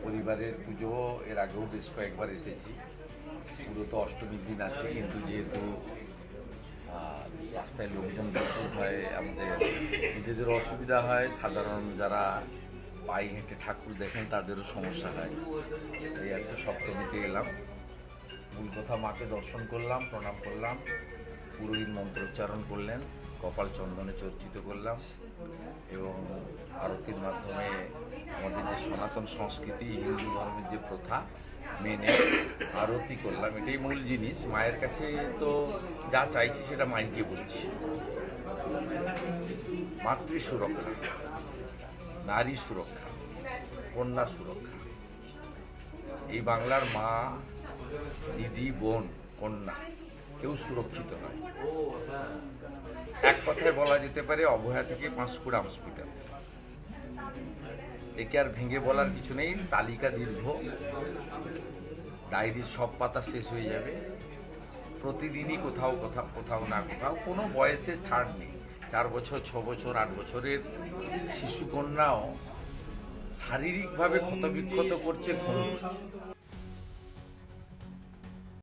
পরিবারের পুজো এর আগেও বেশ কয়েকবার এসেছি। পুরো তো অষ্টমীর দিন আসি, কিন্তু যেহেতু রাস্তায় লোকজন প্রচুর হয়, আমাদের নিজেদের অসুবিধা হয়, সাধারণ যারা পায়ে হেঁটে ঠাকুর দেখেন তাদেরও সমস্যা হয়। এই আজকে সপ্তমীতে এলাম। মূল কথা, মাকে দর্শন করলাম, প্রণাম করলাম, পুরোহিত মন্ত্রোচ্চারণ করলেন, কপাল চন্দনে চর্চিত করলাম এবং আরতির মাধ্যমে আমাদের যে সনাতন সংস্কৃতি, হিন্দু ধর্মের যে প্রথা মেনে আরতি করলাম। এটাই মূল জিনিস। মায়ের কাছে তো যা চাইছি সেটা মাইকে বলছি। মাতৃ সুরক্ষা, নারী সুরক্ষা, কন্যা সুরক্ষা। এই বাংলার মা, দিদি, বোন, কন্যা কেউ সুরক্ষিত নয়। এক কথায় বলা যেতে পারে অবহেলা থেকে পাঁশকুড়া হসপিটাল। একে আর ভেঙে বলার কিছু নেই। তালিকা দীর্ঘ, ডায়েরির সব পাতা শেষ হয়ে যাবে। প্রতিদিনই কোথাও কোথাও না কোথাও কোনো বয়সের ছাড় নেই। 4 বছর, 6 বছর, 8 বছরের শিশুকন্যাও শারীরিকভাবে ক্ষতবিক্ষত করছে, খুন করছে।